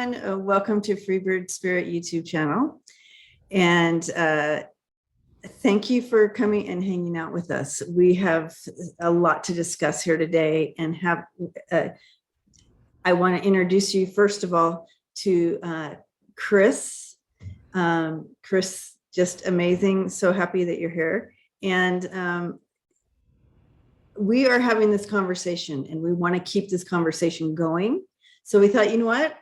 everyone. Welcome to Freebird Spirit YouTube channel. And thank you for coming and hanging out with us. We have a lot to discuss here today and I want to introduce you first of all to Chryss. Chryss, just amazing. So happy that you're here. And we are having this conversation and we want to keep this conversation going. So we thought, you know what?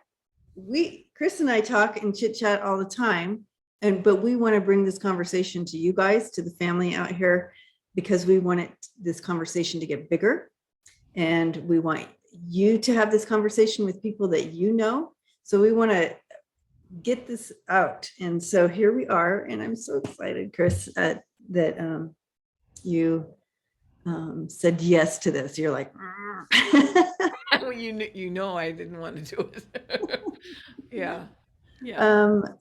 Chryss and I talk and chit chat all the time, but we want to bring this conversation to you guys, to the family out here, because we want this conversation to get bigger. And we want you to have this conversation with people that you know. So we want to get this out. And so here we are. And I'm so excited, Chryss, that you said yes to this. You're like, Well, you know I didn't want to do it. Yeah.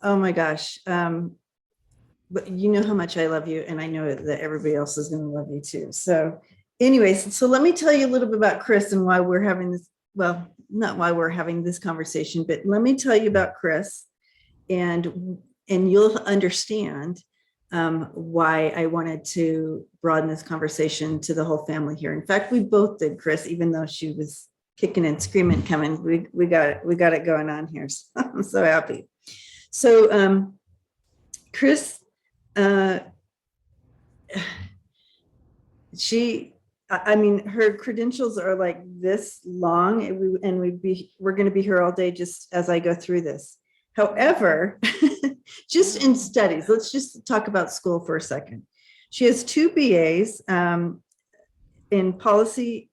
Oh my gosh. But you know how much I love you, and I know that everybody else is going to love you too. So anyways, so let me tell you a little bit about Chryss and why we're having this, well, not why we're having this conversation, but let me tell you about Chryss, and you'll understand why I wanted to broaden this conversation to the whole family here. In fact, we both did, Chryss, even though she was kicking and screaming coming. We got it going on here. So I'm so happy. So Chryss, I mean, her credentials are like this long, and we're going to be here all day just as I go through this. However, just in studies, let's just talk about school for a second. She has 2 BAs in policy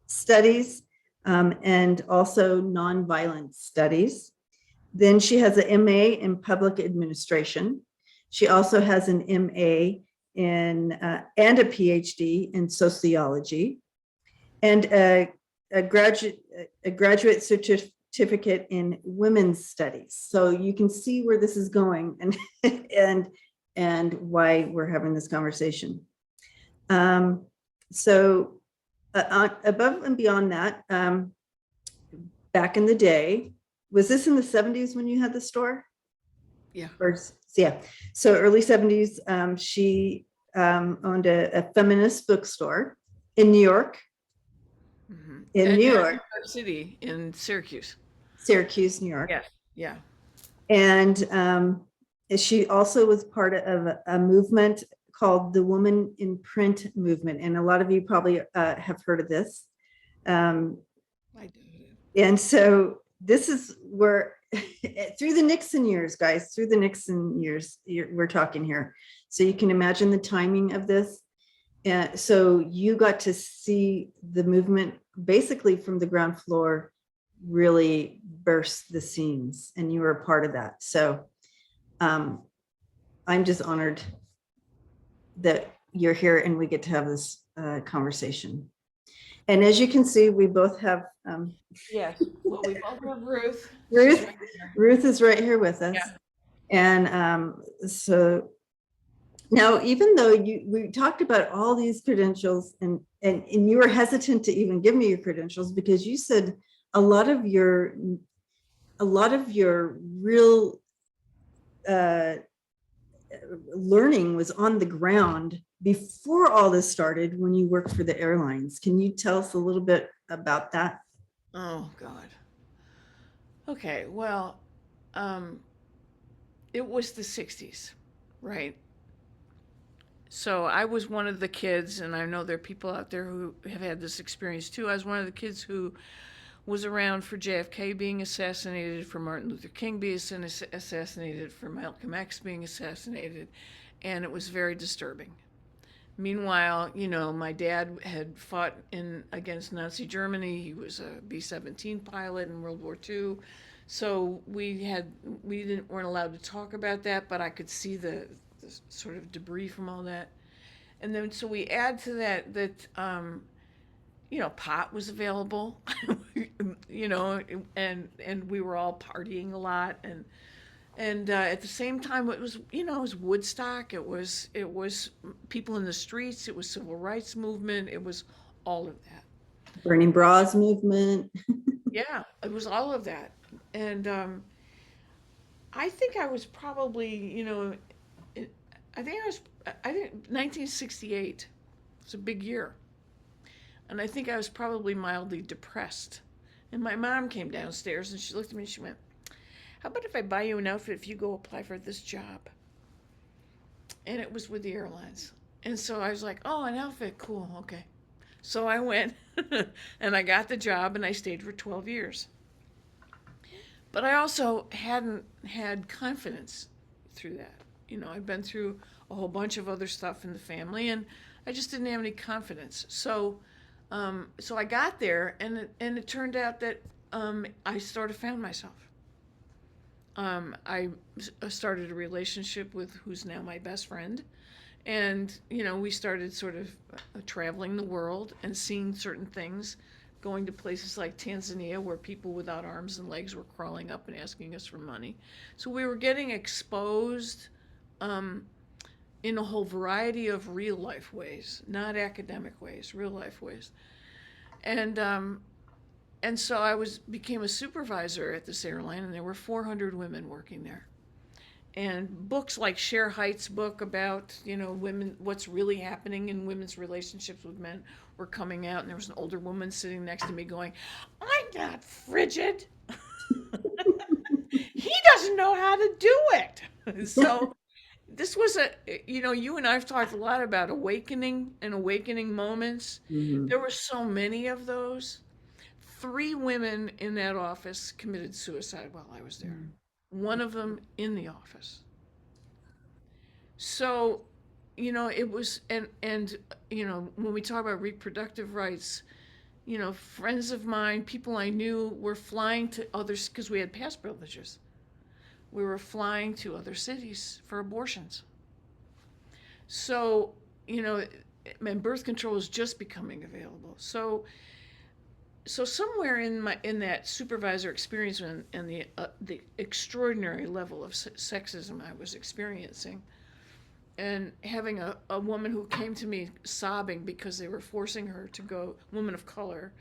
studies and also nonviolent studies. Then she has an MA in public administration. She also has an MA and a PhD in sociology, and a graduate certificate in women's studies. So you can see where this is going and why we're having this conversation. So above and beyond that, back in the day, was this in the 70s when you had the store? Yeah. Yeah. So early 70s, she owned a feminist bookstore in New York. Mm-hmm. In New York City, in Syracuse, New York. Yeah. And she also was part of a movement called the Woman in Print movement. And a lot of you probably have heard of this. I did. And so this is where, through the Nixon years, guys, through the Nixon years, we're talking here. So you can imagine the timing of this. And so you got to see the movement basically from the ground floor really burst the scenes, and you were a part of that. So I'm just honored that you're here and we get to have this conversation. And as you can see, we both have Yes. Well, we both have Ruth. Ruth is right here with us. Yeah. And so now, even though we talked about all these credentials, and you were hesitant to even give me your credentials because you said a lot of your real learning was on the ground before all this started when you worked for the airlines. Can you tell us a little bit about that? Oh God. Okay. Well, it was the 60s, right? So I was one of the kids, and I know there are people out there who have had this experience too. I was one of the kids who was around for JFK being assassinated, for Martin Luther King being assassinated, for Malcolm X being assassinated, and it was very disturbing. Meanwhile, my dad had fought against Nazi Germany. He was a B-17 pilot in World War II. So weren't allowed to talk about that, but I could see the sort of debris from all that. And then so we add to that pot was available, and we were all partying a lot, and at the same time it was Woodstock, it was people in the streets, it was civil rights movement, it was all of that. Burning bras movement. Yeah, it was all of that. And I think I was probably, it, I think 1968 was a big year. And I think I was probably mildly depressed. And my mom came downstairs and she looked at me and she went, "How about if I buy you an outfit if you go apply for this job?" And it was with the airlines. And so I was like, "Oh, an outfit, cool, okay." So I went and I got the job and I stayed for 12 years. But I also hadn't had confidence through that. I'd been through a whole bunch of other stuff in the family, and I just didn't have any confidence. So I got there, and it turned out that I sort of found myself. I started a relationship with who's now my best friend, and we started sort of traveling the world and seeing certain things, going to places like Tanzania where people without arms and legs were crawling up and asking us for money. So we were getting exposed in a whole variety of real life ways, not academic ways, real life ways. And so became a supervisor at this airline, and there were 400 women working there. And books like Cher Height's book about women, what's really happening in women's relationships with men, were coming out, and there was an older woman sitting next to me going, "I'm not frigid. He doesn't know how to do it." So this was you and I've talked a lot about awakening and awakening moments. Mhm. There were so many of those. 3 women in that office committed suicide while I was there. One of them in the office. So, it was, and when we talk about reproductive rights, friends of mine, people I knew, were flying to others because we had pass privileges. We were flying to other cities for abortions. So, and birth control is just becoming available. So somewhere in that supervisor experience and the extraordinary level of sexism I was experiencing, and having a woman who came to me sobbing because they were forcing her to go, woman of color,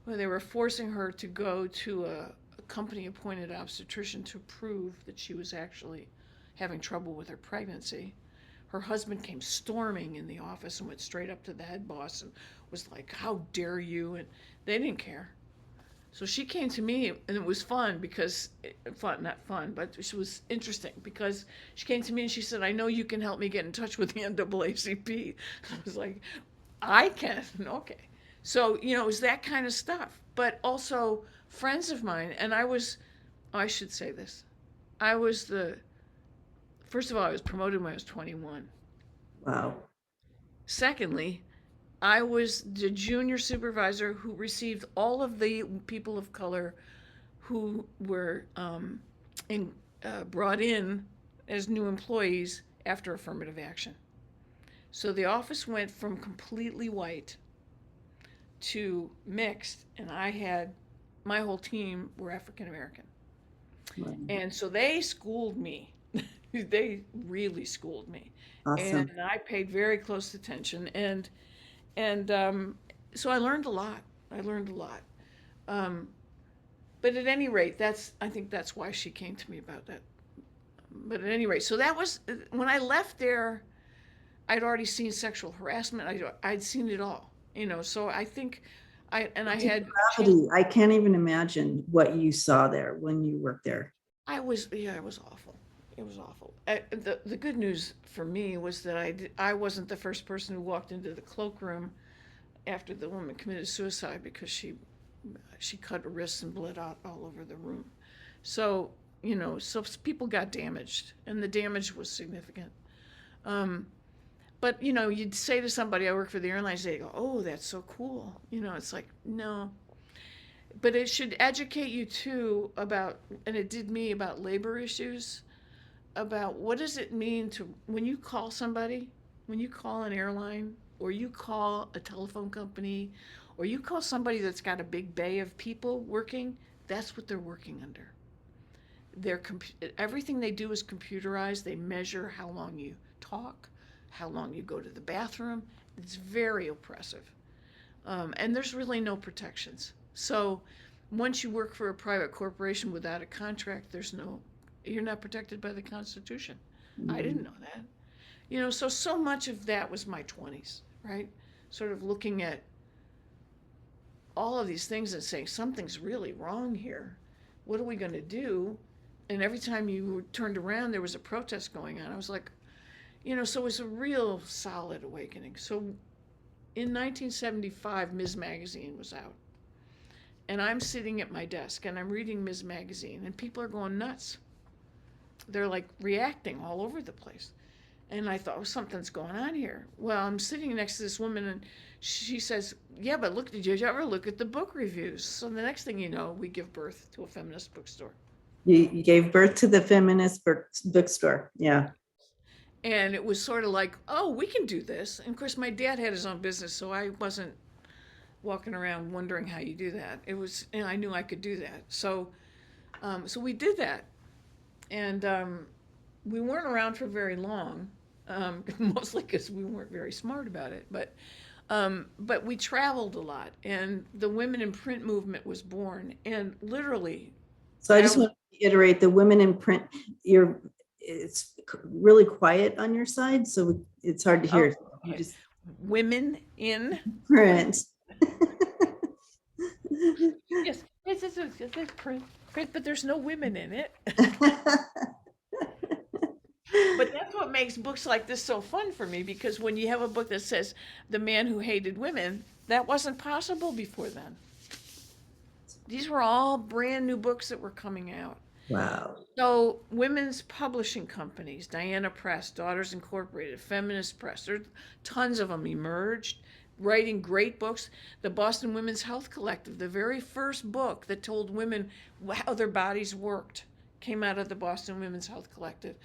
where they were forcing her to go to a company appointed obstetrician to prove that she was actually having trouble with her pregnancy. Her husband came storming in the office and went straight up to the head boss and was like, "How dare you?" And they didn't care. So she came to me, and it was fun because, not fun, but it was interesting because she came to me and she said, "I know you can help me get in touch with the NAACP." I was like, "I can, okay." So, it was that kind of stuff. But also, friends of mine, and I should say this, I was first of all, I was promoted when I was 21. Wow. Secondly, I was the junior supervisor who received all of the people of color who were brought in as new employees after affirmative action. So the office went from completely white to mixed, and my whole team were African American. Wow. And so they schooled me. They really schooled me. And Awesome. I paid very close attention. And so I learned a lot. I learned a lot. Um, but at any rate, I think that's why she came to me about that. But at any rate, so that was when I left there. I'd already seen sexual harassment. I'd seen it all. So I think I had. Depravity. I can't even imagine what you saw there when you worked there. Yeah, it was awful. It was awful. The good news for me was that I wasn't the first person who walked into the cloakroom after the woman committed suicide because she cut her wrists and bled out all over the room. So so people got damaged, and the damage was significant. Um, but you'd say to somebody, "I work for the airlines," they go, "Oh, that's so cool." It's like, no. But it should educate you too about, and it did me, about labor issues, about what does it mean to when you call somebody, when you call an airline, or you call a telephone company, or you call somebody that's got a big bay of people working. That's what they're working under. Everything they do is computerized. They measure how long you talk, how long you go to the bathroom. It's very oppressive, and there's really no protections. So once you work for a private corporation without a contract, you're not protected by the Constitution. I didn't know that. So much of that was my 20s, right? Sort of looking at all of these things and saying, something's really wrong here. What are we going to do? And every time you turned around, there was a protest going on. I was like, so it was a real solid awakening. So in 1975, Ms. Magazine was out. And I'm sitting at my desk and I'm reading Ms. Magazine, and people are going nuts. They're like reacting all over the place. And I thought, oh, something's going on here. Well, I'm sitting next to this woman, and she says, yeah, but look, did you ever look at the book reviews? So the next thing you know, we give birth to a feminist bookstore. You gave birth to the feminist bookstore. Yeah. And it was sort of like, oh, we can do this. And of course, my dad had his own business, so I wasn't walking around wondering how you do that. And I knew I could do that. So we did that. And we weren't around for very long, mostly because we weren't very smart about it. But we traveled a lot, and the women in print movement was born. And literally, So I just want to reiterate, the women in print, it's really quiet on your side, so it's hard to hear. You just women in print. Yes, it's print, but there's no women in it. But that's what makes books like this so fun for me, because when you have a book that says The Man Who Hated Women, that wasn't possible before then. These were all brand new books that were coming out. Wow. So women's publishing companies, Diana Press, Daughters Incorporated, Feminist Press, there's tons of them emerged, writing great books. The Boston Women's Health Collective, the very first book that told women how their bodies worked, came out of the Boston Women's Health Collective.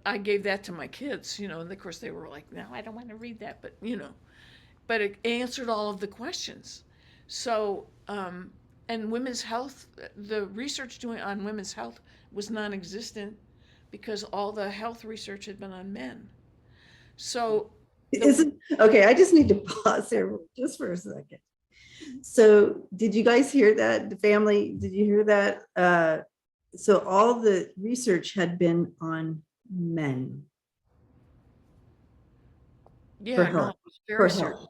I gave that to my kids, and of course they were like, no, I don't want to read that, but it answered all of the questions. So, and women's health, the research on women's health was non-existent because all the health research had been on men. So, okay, I just need to pause here just for a second. So did you guys hear that? The family, did you hear that? So all the research had been on men. Yeah, no, it was very serious.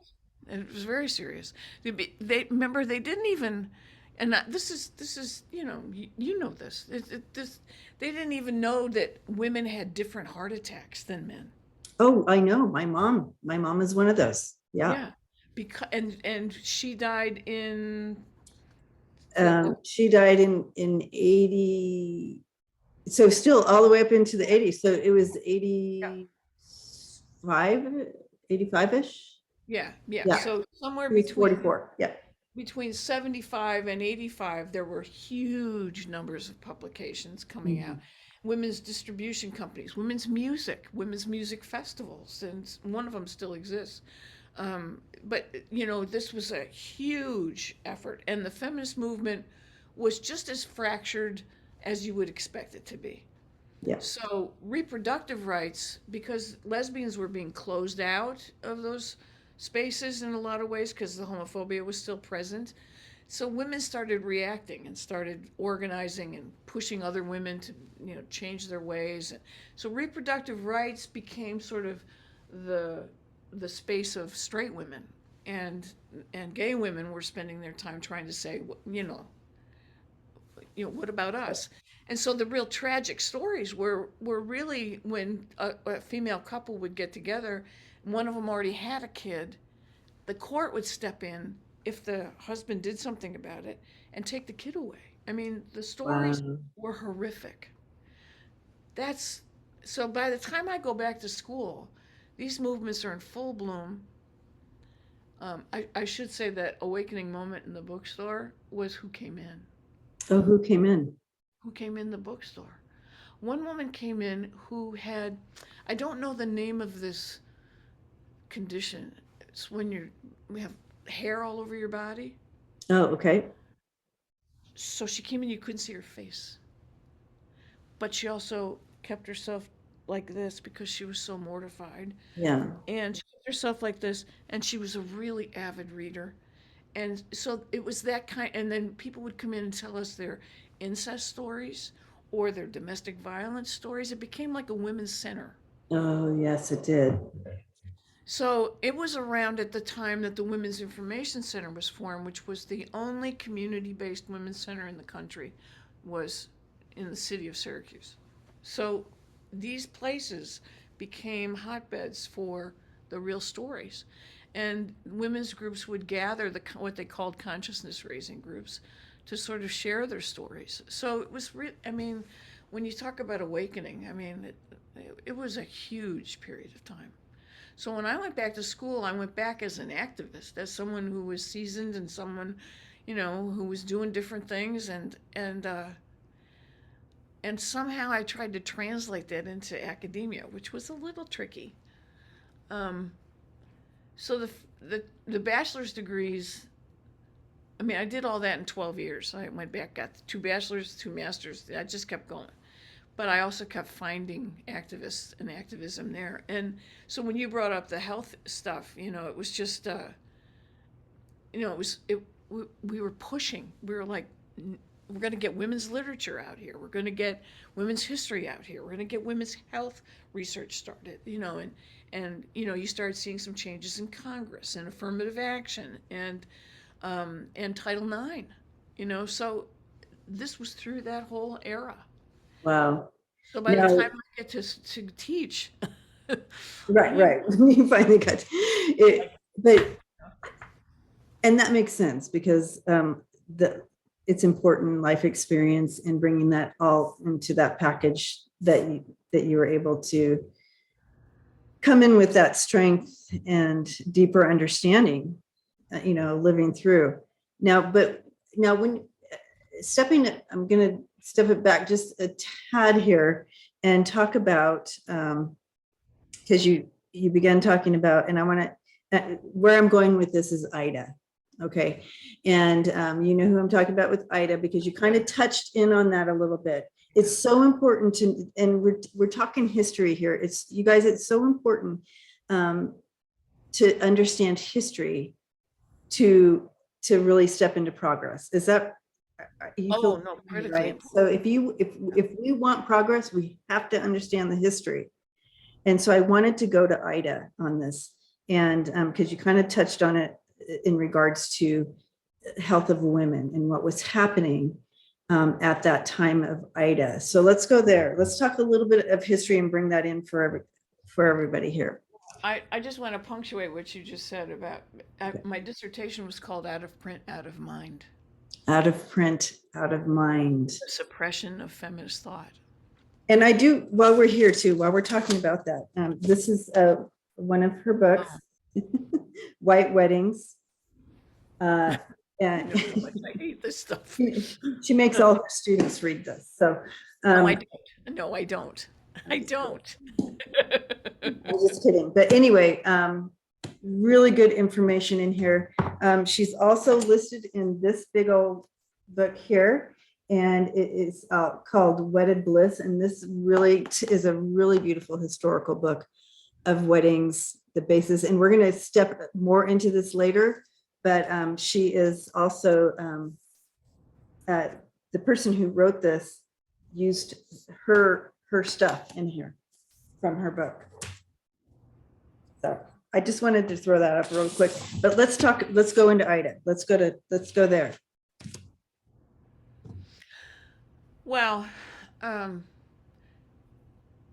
And it was very serious. They remember they didn't even, and this is you know this. They didn't even know that women had different heart attacks than men. Oh, I know. My mom is one of those. Yeah. Yeah, because and she died in. She died in 80. So still all the way up into the 80s. So it was 85-ish. Yeah. Yeah. So somewhere between 44. Yeah. Between 75 and 85, there were huge numbers of publications coming out. Women's distribution companies, women's music festivals, and one of them still exists. But this was a huge effort, and the feminist movement was just as fractured as you would expect it to be. Yeah. So reproductive rights, because lesbians were being closed out of those spaces in a lot of ways because the homophobia was still present. So women started reacting and started organizing and pushing other women to change their ways. So reproductive rights became sort of the space of straight women, and gay women were spending their time trying to say, what about us? And so the real tragic stories were really when a female couple would get together, one of them already had a kid, the court would step in if the husband did something about it and take the kid away. I mean, the stories were horrific. So by the time I go back to school, these movements are in full bloom. I should say that awakening moment in the bookstore was who came in. Oh, who came in? Who came in the bookstore? One woman came in who had, I don't know the name of this condition. It's when we have hair all over your body. Oh, okay. So she came in, you couldn't see her face. But she also kept herself like this because she was so mortified. Yeah. And she kept herself like this, and she was a really avid reader. And so it was that kind, and then people would come in and tell us their incest stories or their domestic violence stories. It became like a women's center. Oh, yes, it did. So it was around at the time that the Women's Information Center was formed, which was the only community-based women's center in the country, was in the city of Syracuse. So these places became hotbeds for the real stories. And women's groups would gather what they called consciousness raising groups to sort of share their stories. So it was, I mean, when you talk about awakening, I mean, it was a huge period of time. So when I went back to school, I went back as an activist, as someone who was seasoned and someone, who was doing different things, and somehow I tried to translate that into academia, which was a little tricky. Um, so the bachelor's degrees, I mean, I did all that in 12 years. I went back, got 2 bachelors, 2 masters. I just kept going. But I also kept finding activists and activism there. And so when you brought up the health stuff, it was just, we were pushing. We were like, we're going to get women's literature out here. We're going to get women's history out here. We're going to get women's health research started, and you started seeing some changes in Congress and affirmative action and Title IX, so this was through that whole era. Wow. So by the Now, time I get to teach, right, we, right. You finally got it, but and that makes sense because the it's important life experience and bringing that all into that package that you were able to come in with that strength and deeper understanding, living through. Now when stepping it, I'm going to step it back just a tad here and talk about because you began talking about, and I want to where I'm going with this is Ida. Okay. And you know who I'm talking about with Ida, because you kind of touched in on that a little bit. It's so important to, and we're talking history here. It's, you guys, it's so important to understand history to really step into progress. Is that, you oh feel no, me, critically right? important. So if we want progress, we have to understand the history. And so I wanted to go to Ida on this, and because you kind of touched on it in regards to health of women and what was happening at that time of Ida. So let's go there. Let's talk a little bit of history and bring that in for everybody here. I just want to punctuate what you just said about my dissertation was called Out of Print, Out of Mind. Out of print, out of mind. The suppression of feminist thought. And I do, while we're here too, while we're talking about that, this is one of her books, White Weddings. And I hate this stuff. she makes all her students read this. So No, I don't. No, I don't. I don't. I'm just kidding. But anyway, really good information in here. She's also listed in this big old book here, and it is called Wedded Bliss. And this really is a really beautiful historical book of weddings, the basis. And we're going to step more into this later, but she is also, the person who wrote this used her stuff in here from her book. So I just wanted to throw that up real quick, but let's go into Ida. Let's go there. Well,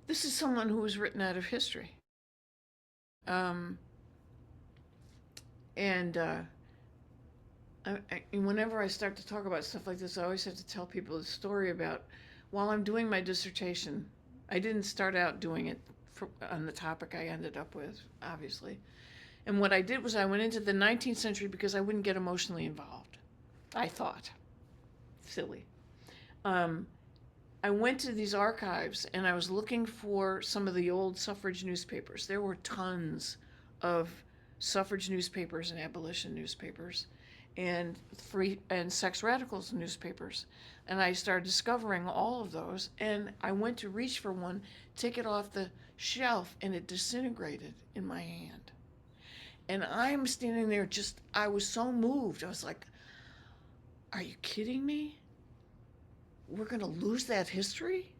this is someone who was written out of history. And whenever I start to talk about stuff like this, I always have to tell people the story about while I'm doing my dissertation. I didn't start out doing it on the topic I ended up with, obviously. And what I did was I went into the 19th century because I wouldn't get emotionally involved. I thought. Silly. I went to these archives and I was looking for some of the old suffrage newspapers. There were tons of suffrage newspapers and abolition newspapers and free and sex radicals newspapers. And I started discovering all of those, and I went to reach for one, take it off the shelf, and it disintegrated in my hand. And I'm standing there I was so moved. I was like, are you kidding me? We're going to lose that history?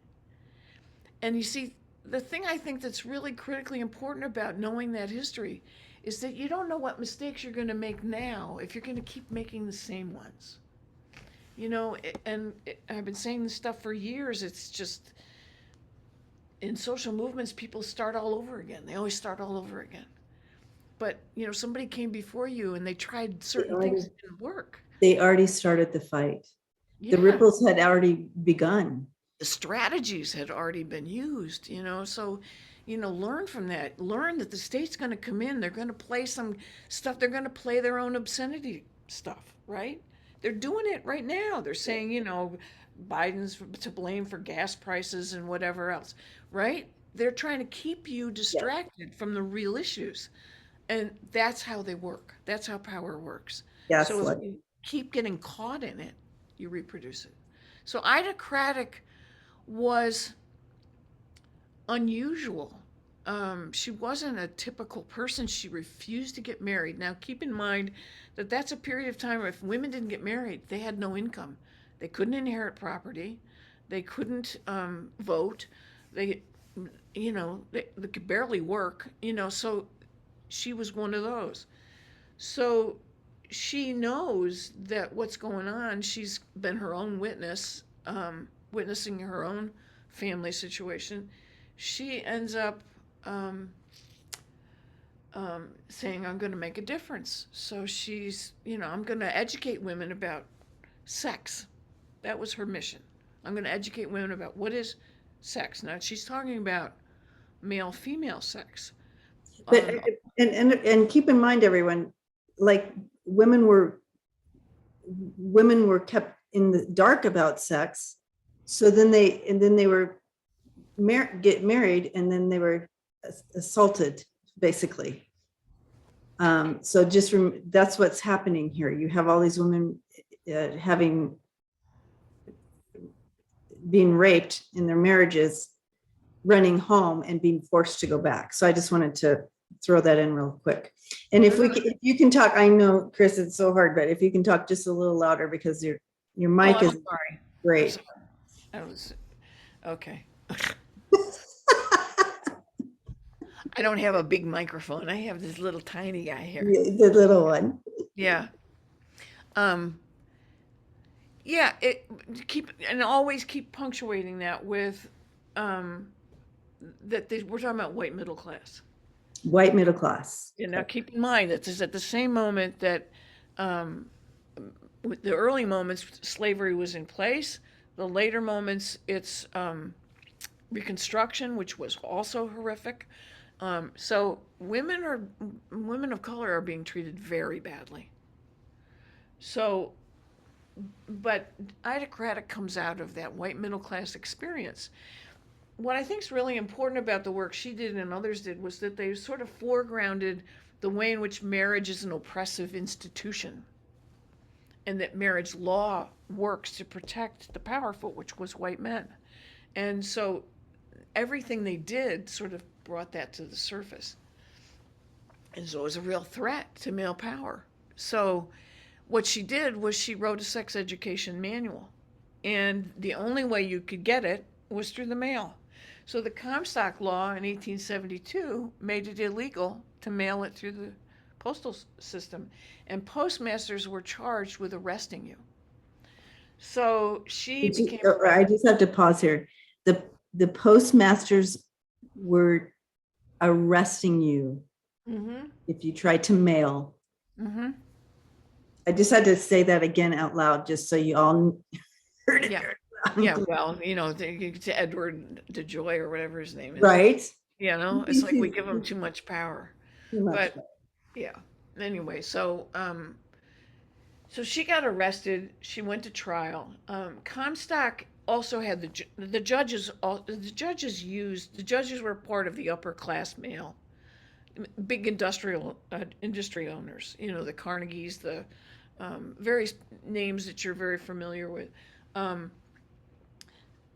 And you see, the thing I think that's really critically important about knowing that history is that you don't know what mistakes you're going to make now if you're going to keep making the same ones. I've been saying this stuff for years. It's just in social movements, people start all over again. They always start all over again. But, somebody came before you and they tried They certain things already, that didn't work. they already started the fight. The Yeah. ripples had already begun. The strategies had already been used, so learn from that. Learn that the state's going to come in, they're going to play some stuff, they're going to play their own obscenity stuff, right? They're doing it right now. They're saying, Biden's to blame for gas prices and whatever else, right? They're trying to keep you distracted from the real issues, and that's how they work. That's how power works. Yes, So if like you keep getting caught in it, you reproduce it. So Ida Craddock was unusual. She wasn't a typical person. She refused to get married. Now, keep in mind that that's a period of time where if women didn't get married, they had no income. They couldn't inherit property. They couldn't vote. They, they could barely work. So she was one of those. So she knows that what's going on. She's been her own witness, witnessing her own family situation. She ends up saying, I'm going to make a difference. So she's, I'm going to educate women about sex. That was her mission. I'm going to educate women about what is sex. Now, she's talking about male female sex. but and keep in mind, everyone, like women were kept in the dark about sex. So then they were get married, and then they were assaulted, basically. So that's what's happening here. You have all these women having being raped in their marriages, running home and being forced to go back. So I just wanted to throw that in real quick. And if you can talk, I know, Chryss, it's so hard, but if you can talk just a little louder, because your mic is sorry. great. I was okay. I don't have a big microphone. I have this little tiny guy here. The little one. Yeah. Yeah, always keep punctuating that with we're talking about white middle class. White middle class. And now keep in mind that this is at the same moment that with the early moments slavery was in place. The later moments it's Reconstruction, which was also horrific. So women of color are being treated very badly. So, but Ida Craddock comes out of that white middle class experience. What I think is really important about the work she did and others did was that they sort of foregrounded the way in which marriage is an oppressive institution, and that marriage law works to protect the powerful, which was white men. And so everything they did sort of brought that to the surface. And so it was a real threat to male power. So what she did was she wrote a sex education manual. And the only way you could get it was through the mail. So the Comstock law in 1872 made it illegal to mail it through the postal system. And postmasters were charged with arresting you. So she became. I just have to pause here. The postmasters were arresting you if you tried to mail. I just had to say that again out loud, just so you all heard it. Yeah, well, to Edward DeJoy or whatever his name is. Right. It's like we give him too much power. Yeah. Anyway, so she got arrested. She went to trial. Comstock also had the judges. The judges were part of the upper class male, big industry owners. The Carnegies, the various names that you're very familiar with.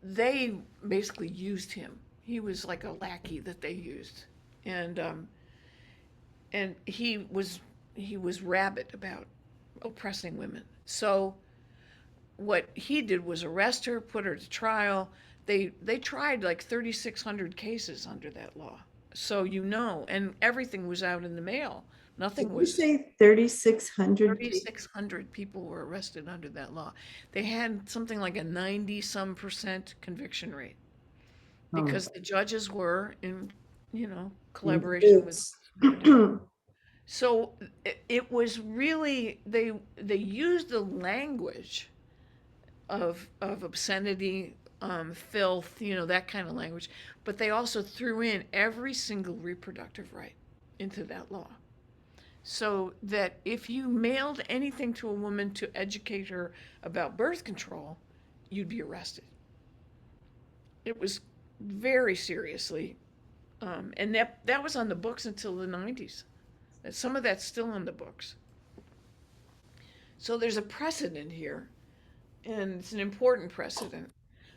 They basically used him. He was like a lackey that they used, and and he was rabid about oppressing women. So what he did was arrest her, put her to trial. They tried like 3,600 cases under that law. So and everything was out in the mail. Did Nothing you was say 3,600 people? 3,600 people were arrested under that law. They had something like a 90 some percent conviction rate Oh, because the judges were in, in collaboration with cahoots. what they were doing. So it was really they used the language of obscenity, filth, that kind of language, but they also threw in every single reproductive right into that law. So that if you mailed anything to a woman to educate her about birth control, you'd be arrested. It was very seriously, and that was on the books until the 90s. Some of that's still on the books. So there's a precedent here, and it's an important precedent.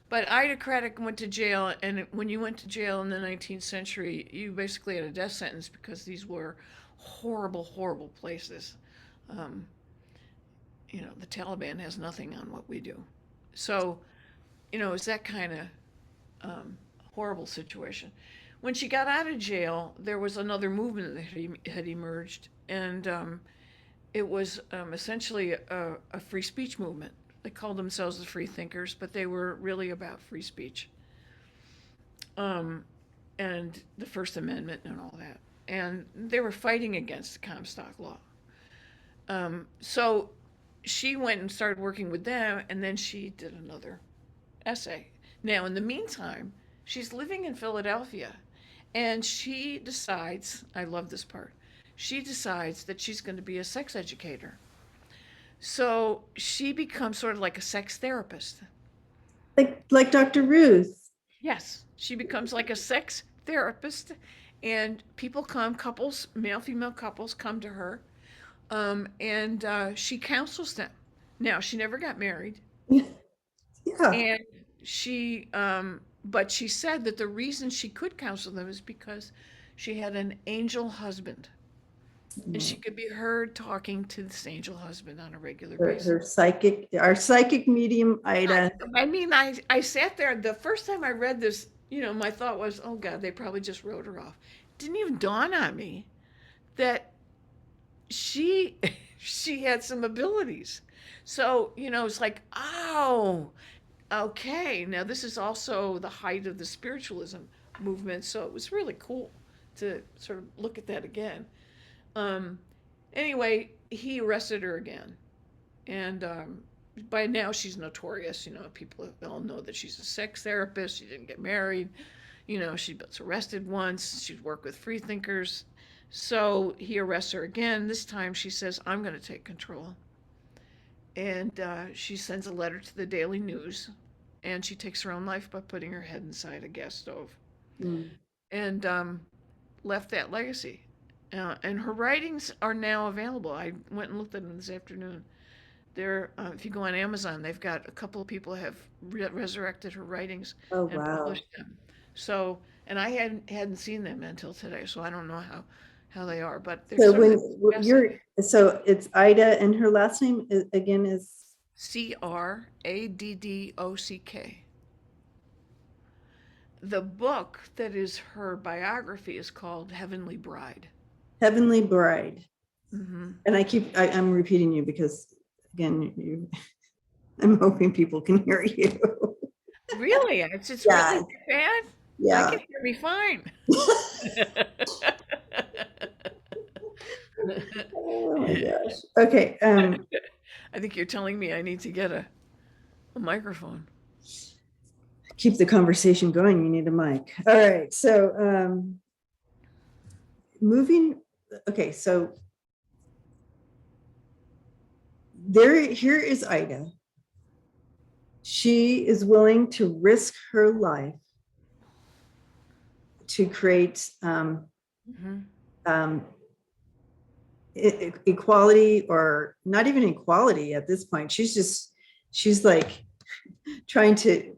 But Ida Craddock went to jail, and when you went to jail in the 19th century, you basically had a death sentence because these were horrible, horrible places. Um, the Taliban has nothing on what we do. So, it's that kind of horrible situation. When she got out of jail, there was another movement that had emerged, and it was essentially a free speech movement. They called themselves the Free Thinkers, but they were really about free speech, and the First Amendment and all that. And they were fighting against the Comstock law. So she went and started working with them, and then she did another essay. Now, in the meantime, she's living in Philadelphia, and she decides, I love this part, she decides that she's going to be a sex educator. So she becomes sort of like a sex therapist. Like Dr. Ruth. Yes, she becomes like a sex therapist, and people come, couples, male female couples come to her, and she counsels them. Now, she never got married, Yeah. and but she said that the reason she could counsel them is because she had an angel husband, and she could be heard talking to this angel husband on a regular basis. Our psychic medium, Ida. I mean, I sat there the first time I read this, my thought was, oh God, they probably just wrote her off. It didn't even dawn on me that she she had some abilities. So, it's like, oh, okay. Now this is also the height of the spiritualism movement, so it was really cool to sort of look at that again. Um, anyway, he arrested her again, and by now she's notorious. People all know that she's a sex therapist. She didn't get married. She was arrested once. She'd worked with freethinkers. So he arrests her again. This time she says, I'm going to take control. And she sends a letter to the Daily News, and she takes her own life by putting her head inside a gas stove, Mm. and left that legacy. And her writings are now available. I went and looked at them this afternoon. If you go on Amazon, they've got a couple of people have resurrected her writings Oh, and wow. published them. So, and I hadn't seen them until today, so I don't know how they are, but they're So sort of so it's Ida, and her last name again is Craddock. The book that is her biography is called Heavenly Bride. Heavenly Bride. Mm-hmm. And I'm repeating you because, again, I'm hoping people can hear you. Really? It's Yeah. really bad? Yeah. I can hear me fine. Oh my gosh. Okay. I think you're telling me I need to get a microphone. Keep the conversation going. You need a mic. All right. So okay. So here is Ida. She is willing to risk her life to create equality, or not even equality at this point. She's like trying to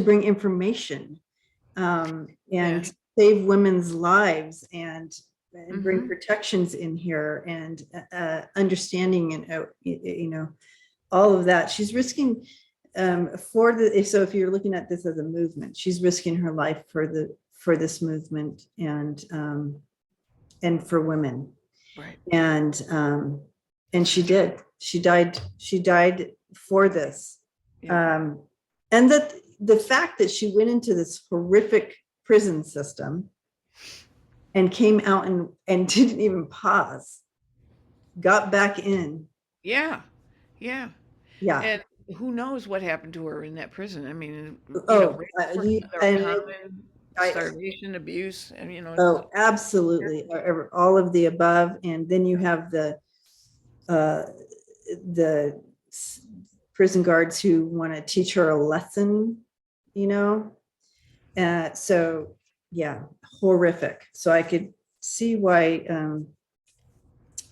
bring information and save women's lives, and and bring Mm-hmm. protections in here and understanding and all of that. She's risking for the, so if you're looking at this as a movement, she's risking her life for this movement and for women. Right. And she died for this. Yeah. And that the fact that she went into this horrific prison system and came out and didn't even pause, got back in. Yeah. Yeah. Yeah. And who knows what happened to her in that prison? I mean, Oh, rapes were you they're and common, I, starvation, abuse, and oh, absolutely, all of the above. And then you have uh, the prison guards who want to teach her a lesson, you know. So yeah, horrific. So I could see why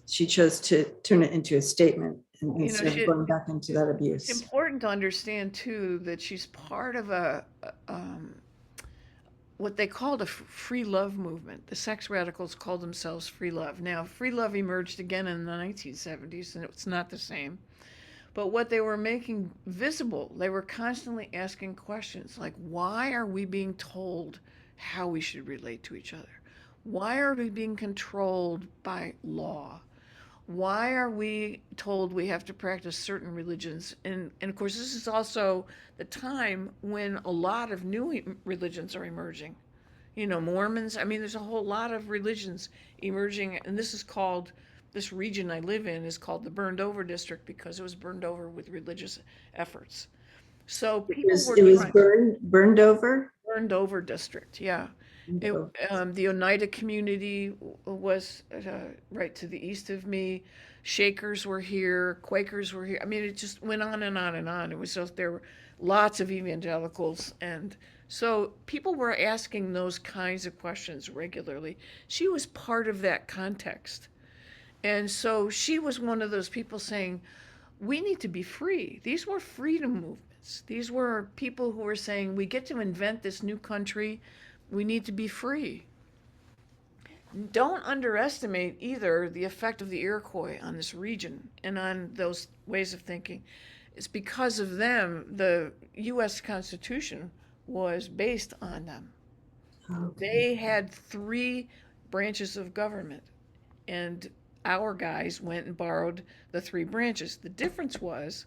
she chose to turn it into a statement instead of going back into that it's abuse. important to understand too that she's part of what they called a free love movement. The sex radicals called themselves free love. Now, free love emerged again in the 1970s, and it's not the same. But what they were making visible, they were constantly asking questions like, why are we being told how we should relate to each other? Why are we being controlled by law? Why are we told we have to practice certain religions? And of course, this is also the time when a lot of new religions are emerging. Mormons, I mean, there's a whole lot of religions emerging, and this region I live in is called the burned over district because it was burned over with religious efforts. So people were It was trying, burned over. burned over district, yeah. The Oneida community was right to the east of me. Shakers were here, Quakers were here. I mean, it just went on and on and on. It was just, there were lots of evangelicals, and so people were asking those kinds of questions regularly. She was part of that context. And so she was one of those people saying, we need to be free. These were freedom movements. These were people who were saying, we get to invent this new country. We need to be free. Don't underestimate either the effect of the Iroquois on this region and on those ways of thinking. It's because of them the U.S. Constitution was based on them. Okay. They had three branches of government, and our guys went and borrowed the three branches. The difference was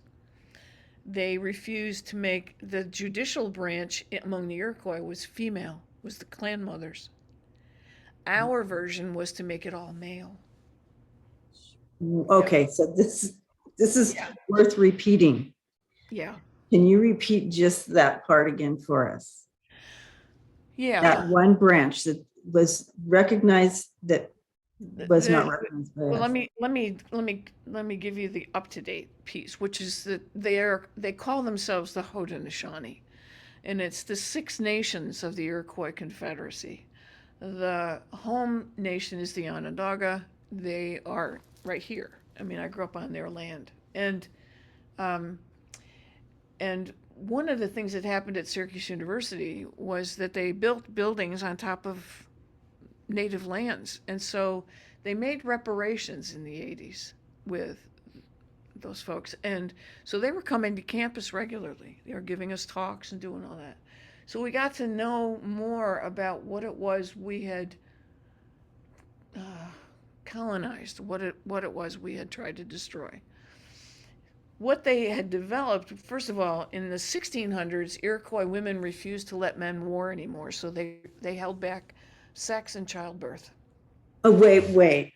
they refused to make the judicial branch among the Iroquois was female, was the clan mothers. Our version was to make it all male. Okay, so this is Yeah. worth repeating. Yeah. Can you repeat just that part again for us? Yeah. That one branch that was recognized that was not recognized by Well, us. let me give you the up to date piece, which is that they call themselves the Haudenosaunee, and it's the Six Nations of the Iroquois Confederacy. The home nation is the Onondaga. They are right here. I mean, I grew up on their land, um, and one of the things that happened at Syracuse University was that they built buildings on top of native lands. And so they made reparations in the 80s with those folks. And so they were coming to campus regularly. They were giving us talks and doing all that. So we got to know more about what it was we had uh, colonized, what it was we had tried to destroy. What they had developed, first of all, in the 1600s, Iroquois women refused to let men war anymore, so they held back sex and childbirth. Oh, wait.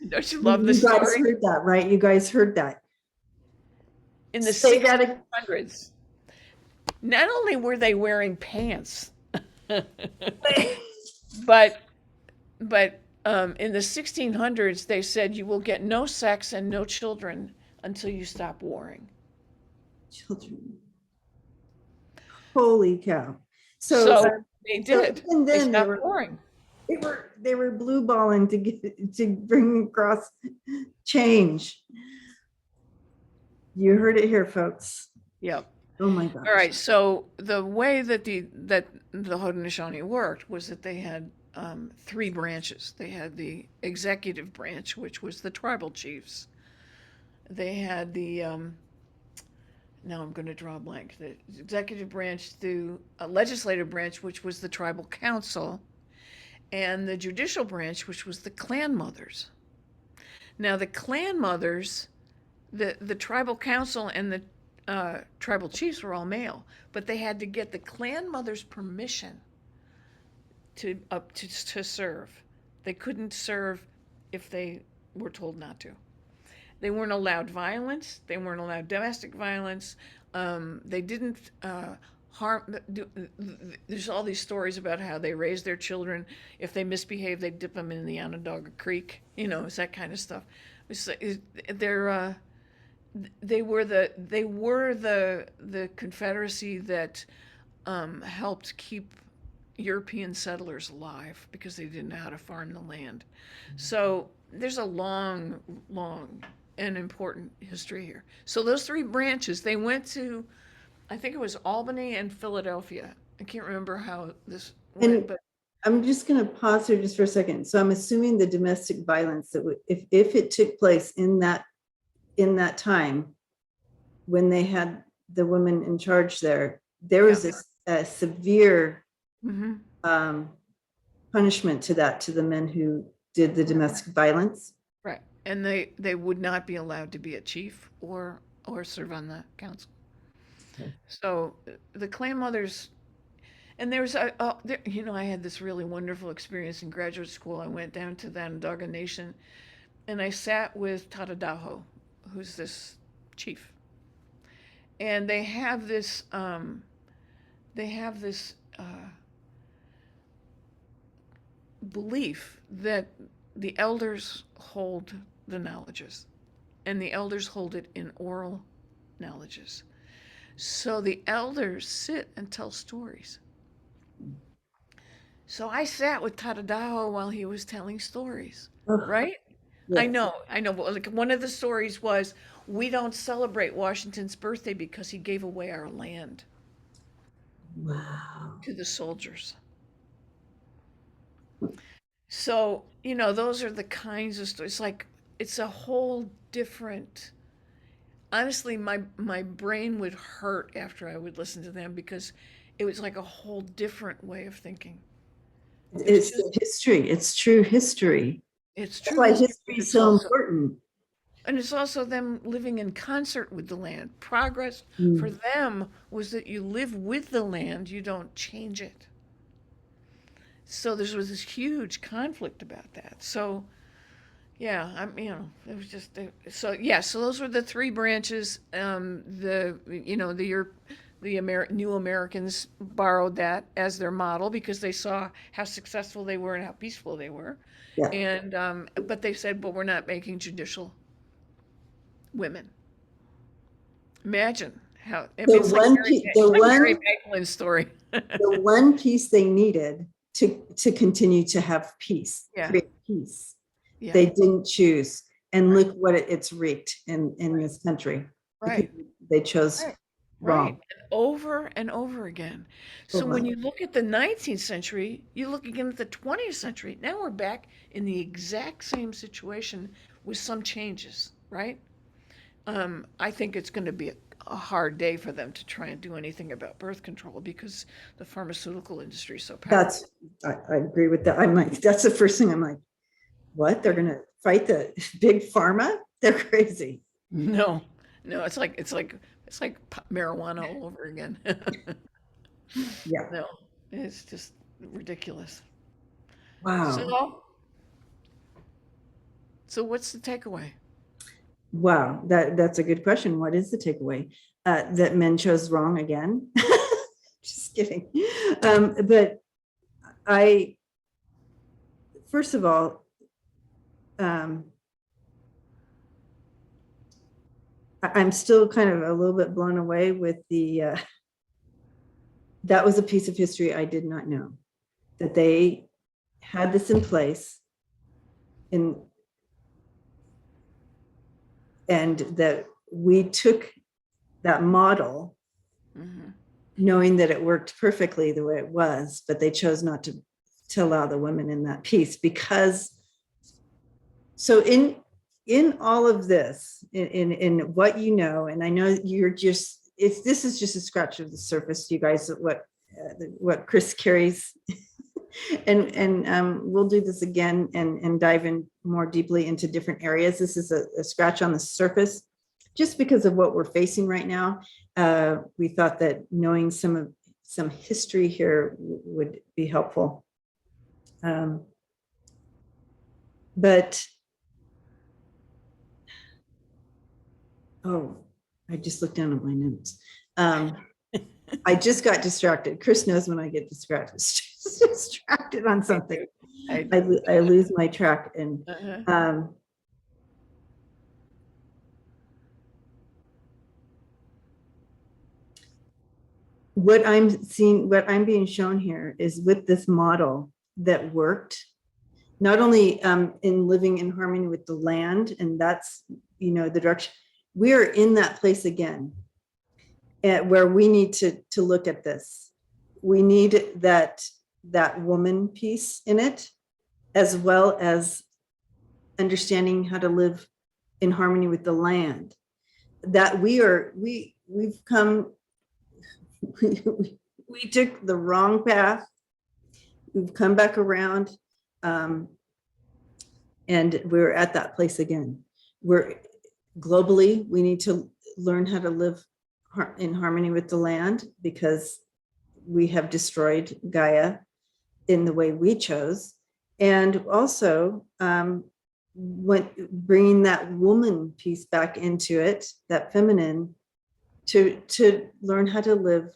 Don't you love this You guys story? heard that, right? You guys heard that. In the Say that again. 1600s, not only were they wearing pants, but in the 1600s, they said you will get no sex and no children until you stop warring. Children. Holy cow. So they did. Even They then stopped warring. they were blue balling to bring across change. You heard it here, folks. Yep. Oh my gosh. All right. So the way that the Haudenosaunee worked was that they had three branches. They had the executive branch, which was the tribal chiefs. They had the now I'm going to draw a blank. The executive branch, the legislative branch, which was the tribal council, and the judicial branch, which was the clan mothers. Now, the clan mothers, the tribal council and the tribal chiefs were all male, but they had to get the clan mothers' permission to serve. They couldn't serve if they were told not to. They weren't allowed violence. They weren't allowed domestic violence. They didn't harm. There's all these stories about how they raised their children. If they misbehave, they dip them in the Onondaga Creek. It's that kind of stuff. They were the Confederacy that helped keep European settlers alive because they didn't know how to farm the land. So there's a long and important history here. So those three branches, they went to, I think it was Albany and Philadelphia. I can't remember how this went, but I'm just going to pause here just for a second. So I'm assuming the domestic violence that if it took place in that time when they had the women in charge there was a severe punishment to the men who did the domestic violence. Right. And they would not be allowed to be a chief or serve on the council. Okay. So the clan mothers, and there's I had this really wonderful experience in graduate school. I went down to the Onondaga Nation, and I sat with Tadadaho, who's this chief, and they have this belief that the elders hold the knowledges, and the elders hold it in oral knowledges. So the elders sit and tell stories. So I sat with Tadadaho while he was telling stories, right? Yes. I know. But like one of the stories was, we don't celebrate Washington's birthday because he gave away our land. Wow. To the soldiers. So, those are the kinds of stories. Like, it's a whole different, honestly, my brain would hurt after I would listen to them because it was like a whole different way of thinking. It's history. It's true history. It's true. That's why history is so important. And it's also them living in concert with the land. Progress for them was that you live with the land, you don't change it. So there was this huge conflict about that. So, yeah, it was just, so those were the three branches. New Americans borrowed that as their model because they saw how successful they were and how peaceful they were. Yeah. And, but they said, but we're not making judicial women. Imagine how, it's like Mary Magdalene's story. The one piece they needed to continue to have peace, create peace. Yeah. They didn't choose, and look what it's wreaked in this country. Right. They chose wrong. Right. And over again. So when you look at the 19th century, you look again at the 20th century. Now we're back in the exact same situation with some changes, right? I think it's going to be a hard day for them to try and do anything about birth control because the pharmaceutical industry is so powerful. I agree with that. I'm like, that's the first thing I'm like, what? They're going to fight the big pharma? They're crazy. No, it's like marijuana all over again. Yeah. No, it's just ridiculous. Wow. So what's the takeaway? Wow, that's a good question. What is the takeaway? That men chose wrong again? Just kidding. But first of all, I'm still kind of a little bit blown away with that was a piece of history I did not know, that they had this in place and that we took that model, knowing that it worked perfectly the way it was, but they chose not to to allow the women in that piece, because so in all of this, in what you know, and I know you're just, this is just a scratch of the surface, you guys, what Chryss carries. And we'll do this again and dive in more deeply into different areas. This is a scratch on the surface, just because of what we're facing right now. We thought that knowing some history here would be helpful. But oh, I just looked down at my notes. I just got distracted. Chryss knows when I get distracted on something. I lose my track. And what I'm seeing, what I'm being shown here is with this model that worked, not only in living in harmony with the land, and that's, you know, the direction, we are in that place again, where we need to look at this. We need that woman piece in it, as well as understanding how to live in harmony with the land. That we've come, we took the wrong path. We've come back around, and we're at that place again. We're globally, we need to learn how to live in harmony with the land, because we have destroyed Gaia in the way we chose. And also bringing that woman piece back into it, that feminine, to learn how to live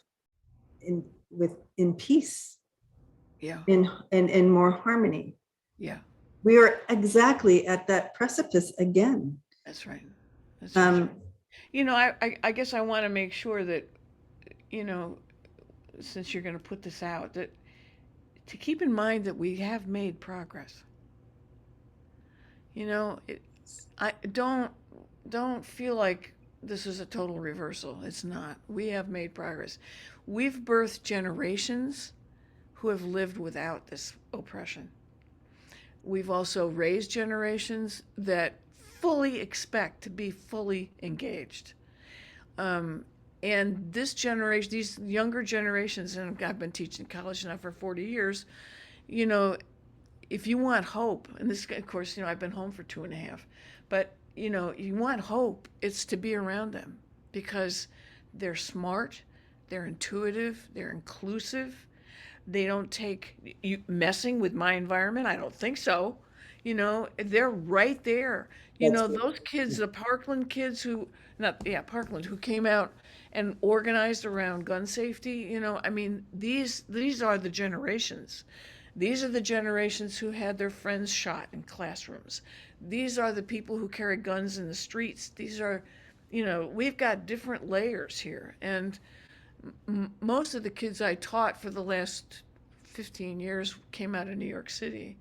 in peace, in more harmony. Yeah, we are exactly at that precipice again. That's right. That's right. You know, I guess I want to make sure that, you know, since you're going to put this out, that to keep in mind that we have made progress. You know, I don't feel like this is a total reversal. It's not. We have made progress. We've birthed generations who have lived without this oppression. We've also raised generations that fully expect to be fully engaged. And this generation, these younger generations, and I've been teaching college now for 40 years, you know, if you want hope, and this, of course, you know, I've been home for 2.5, but, you know, you want hope, it's to be around them, because they're smart, they're intuitive, they're inclusive. They don't take you messing with my environment. I don't think so. You know, they're right there. You know, those kids, the Parkland kids Parkland, who came out and organized around gun safety, you know, I mean, these are the generations. These are the generations who had their friends shot in classrooms. These are the people who carry guns in the streets. These are, you know, we've got different layers here. And most of the kids I taught for the last 15 years came out of New York City,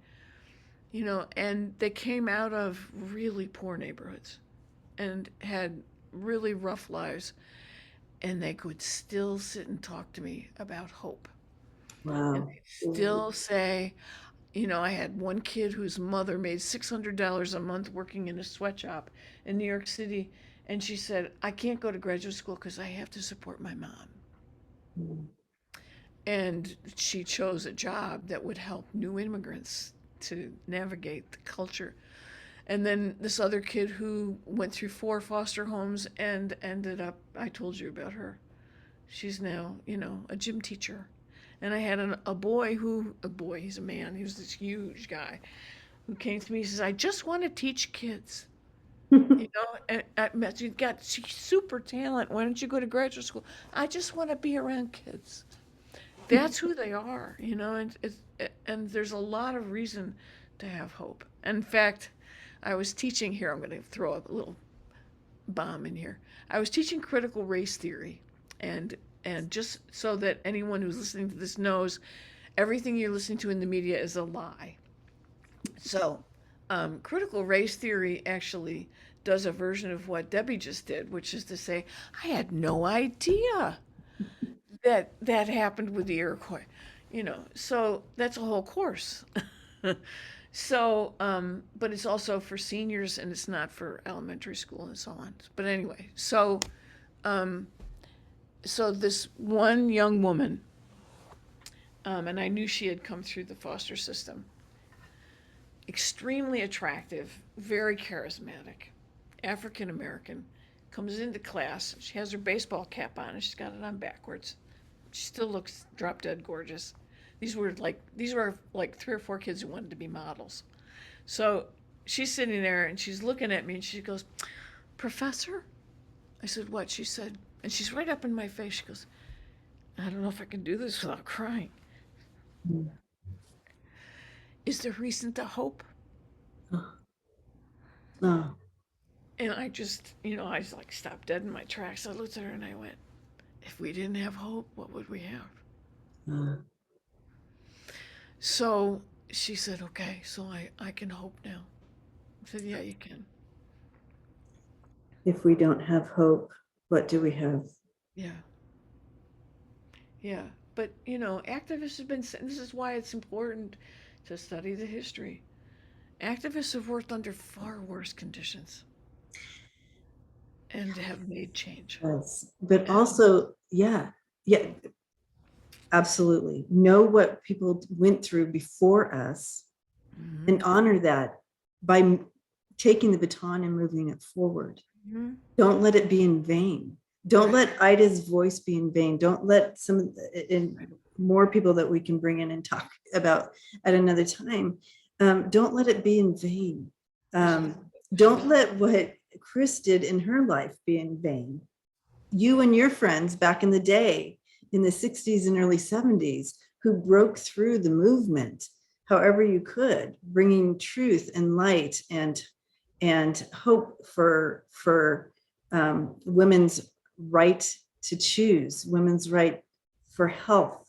you know, and they came out of really poor neighborhoods and had really rough lives, and they could still sit and talk to me about hope. Wow. And they'd still say, you know, I had one kid whose mother made $600 a month working in a sweatshop in New York City, and she said, I can't go to graduate school because I have to support my mom. And she chose a job that would help new immigrants to navigate the culture. And then this other kid who went through 4 foster homes and ended up, I told you about her. She's now, you know, a gym teacher. And I had a boy, he's a man, he was this huge guy, who came to me, he says, I just want to teach kids. You know, and you've got super talent. Why don't you go to graduate school? I just want to be around kids. That's who they are, you know, and there's a lot of reason to have hope. In fact, I was teaching here, I'm going to throw a little bomb in here. I was teaching critical race theory, and just so that anyone who's listening to this knows, everything you're listening to in the media is a lie. So, critical race theory actually does a version of what Debbie just did, which is to say, I had no idea that happened with the Iroquois. So that's a whole course. So, but it's also for seniors and it's not for elementary school and so on. But anyway, um, so this one young woman, and I knew she had come through the foster system, extremely attractive, very charismatic, African American, comes into class. She has her baseball cap on and she's got it on backwards. She still looks drop dead gorgeous. These were like 3 or 4 kids who wanted to be models. So she's sitting there and she's looking at me and she goes, "Professor?" I said, "What?" She said, and she's right up in my face. She goes, "I don't know if I can do this without crying. Mm. Is there reason to hope?" Oh, oh, And I just, I just like stopped dead in my tracks. I looked at her and I went, "If we didn't have hope, what would we have?" uh, So she said, "Okay, so I can hope now." I said, "Yeah, you can." if we don't have hope, what do we have? Yeah. Yeah. But, activists have been saying this is why it's important to study the history. Activists have worked under far worse conditions and have made change. Yes. But And also, yeah, yeah, absolutely. Know what people went through before us mhm, and honor that by taking the baton and moving it forward. mhm, Don't let it be in vain. Don't right, let Ida's voice be in vain. Don't let some in right. more people that we can bring in and talk about at another time. Don't let it be in vain. Yeah. Don't let what Chryss did in her life be in vain. You and your friends back in the day, in the 60s and early 70s, who broke through the movement however you could, bringing truth and light and hope for women's right to choose, women's right for health,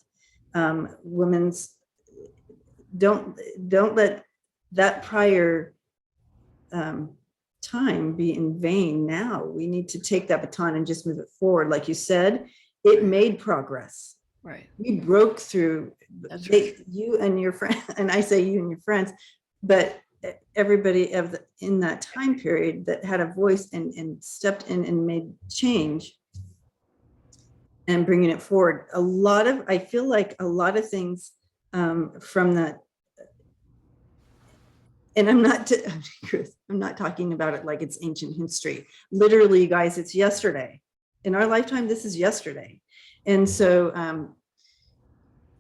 women's don't let that prior um, time be in vain. Now we need to take that baton and just move it forward. Like you said, it Right. made progress. Right. We broke through. That's right. You and your friend, and I say you and your friends, but everybody in that time period that had a voice and stepped in and made change and bringing it forward. I feel like a lot of things from that, and I'm not talking about it like it's ancient history. Literally, guys, it's yesterday. In our lifetime, this is yesterday. And so,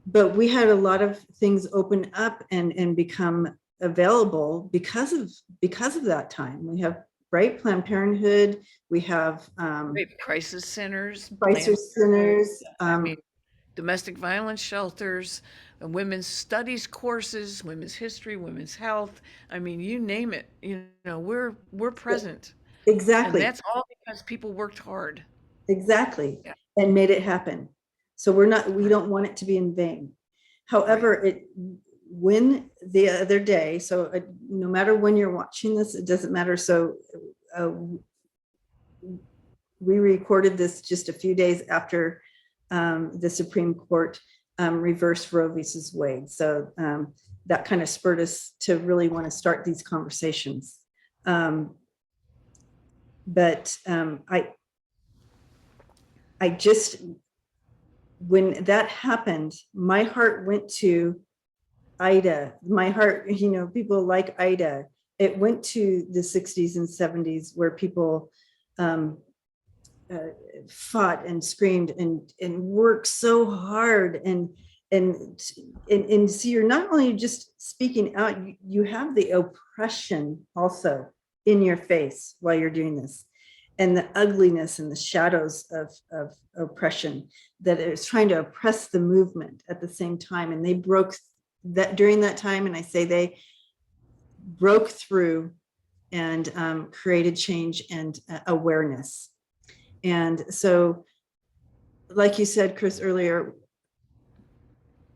but we had a lot of things open up and become available because of that time. We have Planned Parenthood, we have Right. Crisis centers, Planned crisis Parenthood. centers, I mean, domestic violence shelters, women's studies courses, women's history, women's health. I mean, you name it. We're present, and exactly. that's all because people worked hard. Exactly. Yeah. And made it happen. So we Right. don't want it to be in vain. Right. However, when the other day, so no matter when you're watching this, it doesn't matter. So uh, we recorded this just a few days after the Supreme Court reversed Roe versus Wade. So that kind of spurred us to really want to start these conversations. But I just, when that happened, my heart went to Ida. My heart, people like Ida. It went to the 60s and 70s where people um, uh, fought and screamed and worked so hard and so you're not only just speaking out, you have the oppression also in your face while you're doing this, and the ugliness and the shadows of oppression that is trying to oppress the movement at the same time. And they broke that during that time, and I say they broke through and created change and awareness. And so, like you said, Chryss, earlier,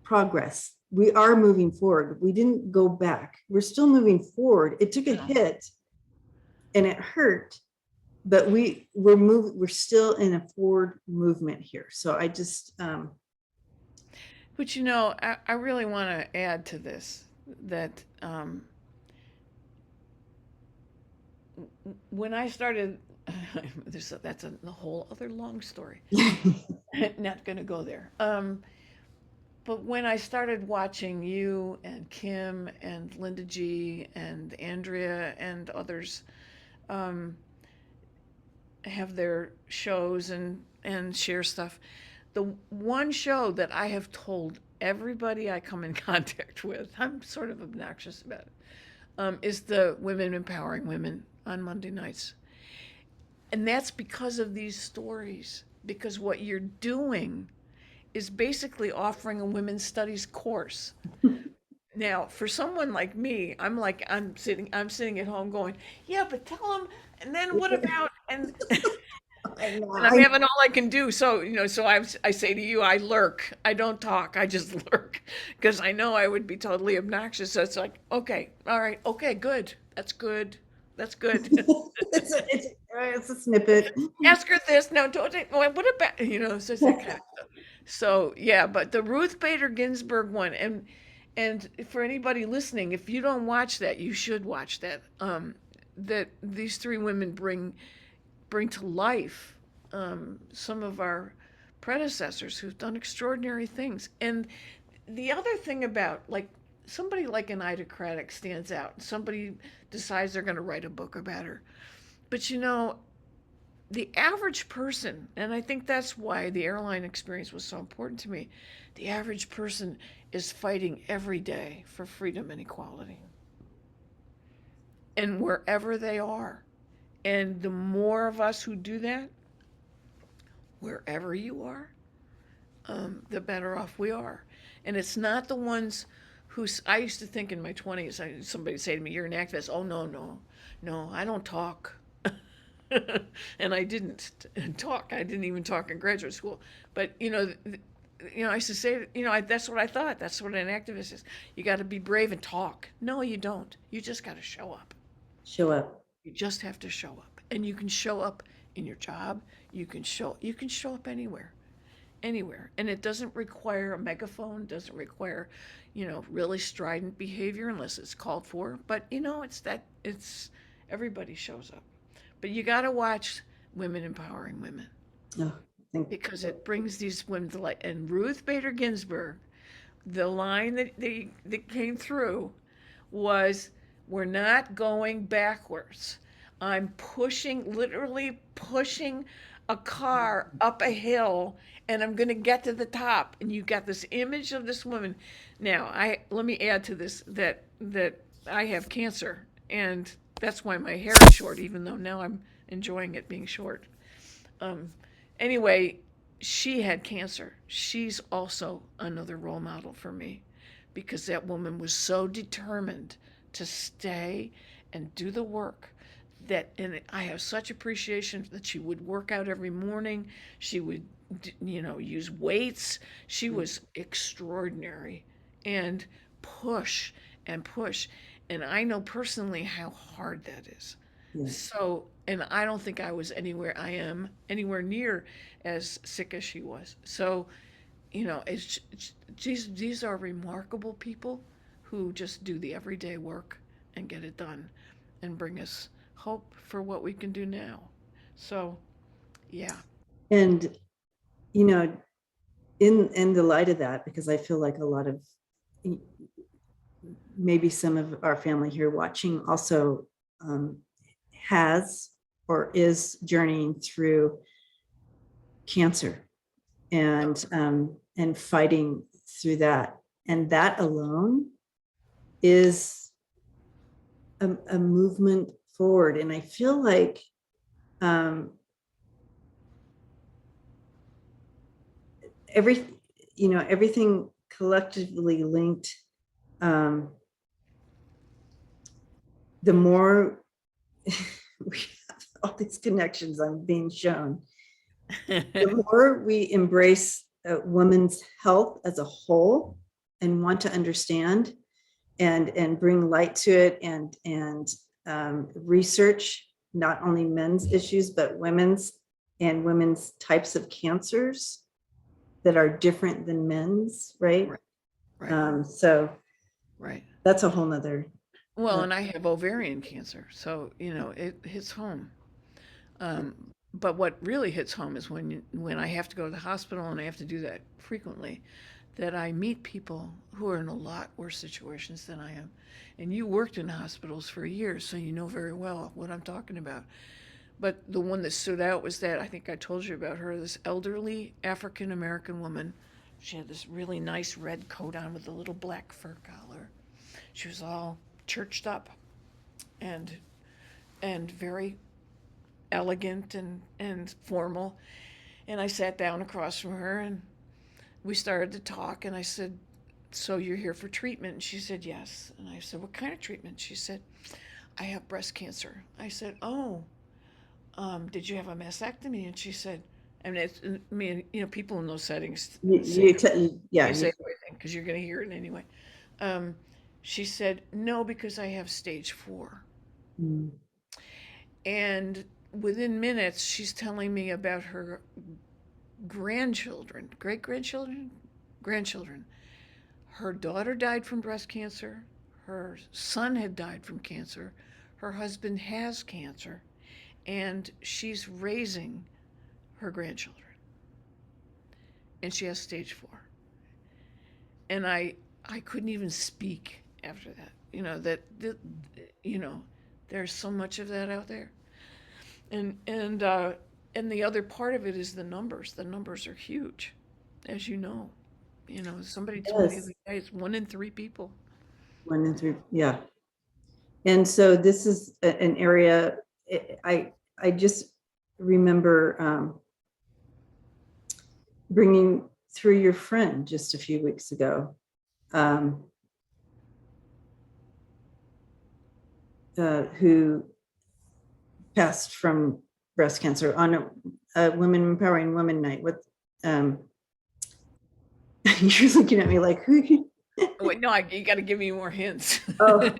progress. We are moving forward. We didn't go back. We're still moving forward. It took a hit and it hurt, but we're still in a forward movement here. So I just But you know, I really want to add to this that when I started, that's a whole other long story. Not going to go there. But when I started watching you and Kim and Linda G and Andrea and others um, have their shows and share stuff, the one show that I have told everybody I come in contact with, I'm sort of obnoxious about it, is the Women Empowering Women on Monday nights. And that's because of these stories, because what you're doing is basically offering a women's studies course. Now, for someone like me, I'm sitting at home going, yeah, but tell them, and then what about, I know. and I'm having all I can do. So, I say to you, I lurk. I don't talk. I just lurk because I know I would be totally obnoxious. So it's like, okay, all right, okay, good. That's good. That's good. It's a snippet. Ask her this. No, don't. What about, so it's that kind of stuff. So yeah, but the Ruth Bader Ginsburg one, and for anybody listening, if you don't watch that, you should watch that. That these three women bring to life some of our predecessors who've done extraordinary things. And the other thing about, like, somebody like an Ida Craddock stands out. Somebody decides they're going to write a book about her. But the average person, and I think that's why the airline experience was so important to me, the average person is fighting every day for freedom and equality. And wherever they are. And the more of us who do that, wherever you are, the better off we are. And it's not the ones who, I used to think in my 20s, somebody say to me, you're an activist. Oh, no, no, no, I don't talk. And I didn't talk. I didn't even talk in graduate school. But, I used to say, that's what I thought. That's what an activist is. You got to be brave and talk. No, you don't. You just got to show up. Show up. You just have to show up. And you can show up in your job. You can show up anywhere. Anywhere. And it doesn't require a megaphone, doesn't require, really strident behavior unless it's called for. But it's everybody shows up. But you got to watch Women Empowering Women. Oh, because it brings these women to light. And Ruth Bader Ginsburg, the line that came through was, we're not going backwards. I'm literally pushing a car up a hill, and I'm going to get to the top. And you got this image of this woman. Now, let me add to this that I have cancer, and that's why my hair is short, even though now I'm enjoying it being short. Anyway, she had cancer. She's also another role model for me, because that woman was so determined to stay and do the work and I have such appreciation that she would work out every morning. She would, use weights. She was extraordinary, and push and push. And I know personally how hard that is. yeah. So, and I don't think I am anywhere near as sick as she was. So, these are remarkable people who just do the everyday work and get it done and bring us hope for what we can do now. So, yeah. And, in the light of that, because I feel like a lot of, maybe some of our family here watching also has or is journeying through cancer and fighting through that. And that alone is a movement forward. And I feel like everything collectively linked, the more we have all these connections I'm being shown, the more we embrace women's health as a whole and want to understand and bring light to it and research not only men's issues but women's types of cancers, that are different than men's, right? Right. Right. So Right. that's a whole nother. Well, and I have ovarian cancer, so it hits home. But what really hits home is when I have to go to the hospital and I have to do that frequently, that I meet people who are in a lot worse situations than I am. And you worked in hospitals for years, so you know very well what I'm talking about. But the one that stood out was that I think I told you about her, this elderly African American woman. She had this really nice red coat on with a little black fur collar. She was all churched up and very elegant and formal. And I sat down across from her and we started to talk. And I said, "So you're here for treatment?" And she said, "Yes." And I said, "What kind of treatment?" She said, "I have breast cancer." I said, "Oh, did you have a mastectomy?" And she said, and it's, I mean, people in those settings say, Yeah, you say everything because you're going to hear it anyway. Um, she said, "No, because I have stage 4." mm, And within minutes, she's telling me about her grandchildren, great grandchildren, grandchildren. Her daughter died from breast cancer. Her son had died from cancer. Her husband has cancer. And she's raising her grandchildren. And she has stage 4. And I couldn't even speak after that. You know, there's so much of that out there. And the other part of it is the numbers. The numbers are huge, as you know. Somebody told me the yes, other day it's 1 in 3 people. 1 in 3, yeah. And so this is an area I just remember bringing through your friend just a few weeks ago, um, who passed from breast cancer on a Women Empowering Women Night. What um, you're looking at me like, who? Oh, wait, no, you got to give me more hints. Oh,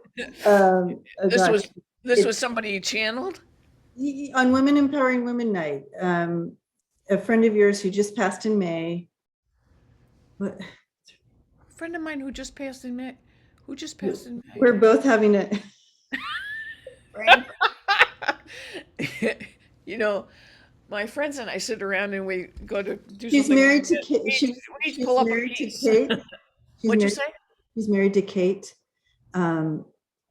oh this gosh, was this was it's somebody you channeled. on Women Empowering Women Night. A friend of yours who just passed in May. What? A friend of mine who just passed in May. Who just passed in May? We're both having a Frank. you know, my friends and I sit around and we go to do She's something. married to Kate. We each pull She's up a married to piece. Kate. She's What'd you married. say? She's married to Kate, um,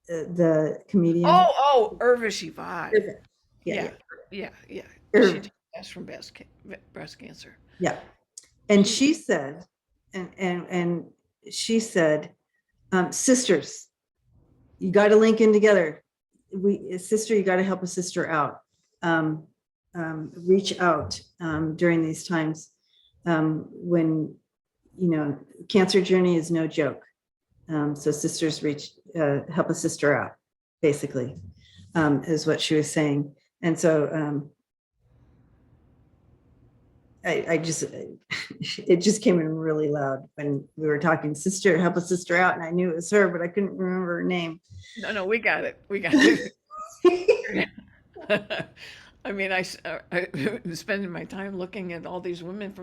the comedian. Oh, Urvashi Vibe. Perfect. Yeah, Yeah, yeah. She Irv. just passed from breast cancer. Yeah. And She, she said, and she said, sisters, you got to link in together. Sister, you got to help a sister out. Um, Reach out during these times when cancer journey is no joke. So sisters help a sister out, basically, is what she was saying. And so I just, it just came in really loud when we were talking, sister, help a sister out. And I knew it was her, but I couldn't remember her name. no, we got it. We got it. I mean, I'm spending my time looking at all these women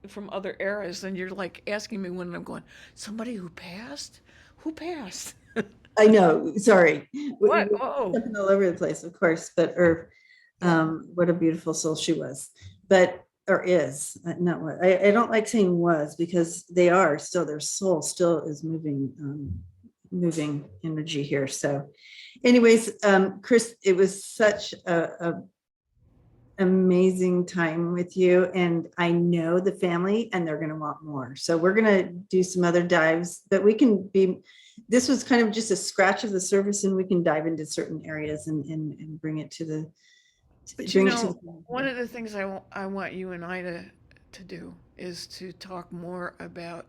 from other eras, and you're like asking me when I'm going, somebody who passed? Who passed? I know, sorry. What? We're Oh, jumping all over the place, of course, but yeah. what a beautiful soul she was. But or is not what I don't like saying was, because they are still, their soul still is moving energy here. So anyways, Chryss, it was such a amazing time with you, and I know the family and they're going to want more, so we're going to do some other dives, but this was kind of just a scratch of the surface, and we can dive into certain areas and bring it to the But one yeah. of the things I want you and I to do is to talk more about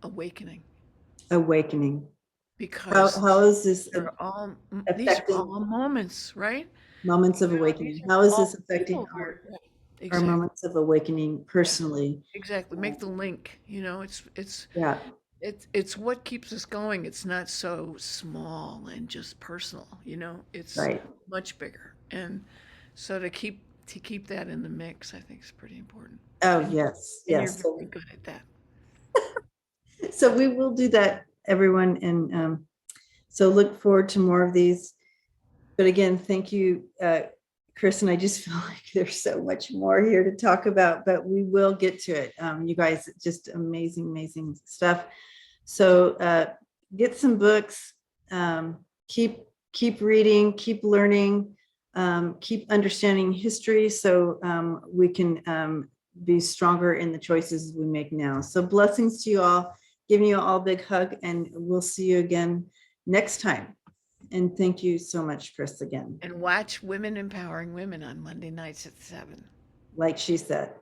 awakening, Awakening. because How is this these are affecting all moments, right? moments of These awakening? are How is all this affecting people who are our exactly, moments of awakening yeah, personally? exactly. Make the link. Yeah, It's what keeps us going. It's not so small and just personal. It's right. much bigger. And so to keep to keep that in the mix, I think is pretty important. Oh, And, yes, and you're yes. very good at that. So we will do that, everyone. And so look forward to more of these. But again, thank you, Chryss. And I just feel like there's so much more here to talk about, but we will get to it. You guys, just amazing, amazing stuff. So get some books, keep reading, keep learning, keep understanding history so we can be stronger in the choices we make now. So blessings to you all, giving you all a big hug, and we'll see you again next time. And thank you so much, Chryss, again. And watch Women Empowering Women on Monday nights at 7. Like she said.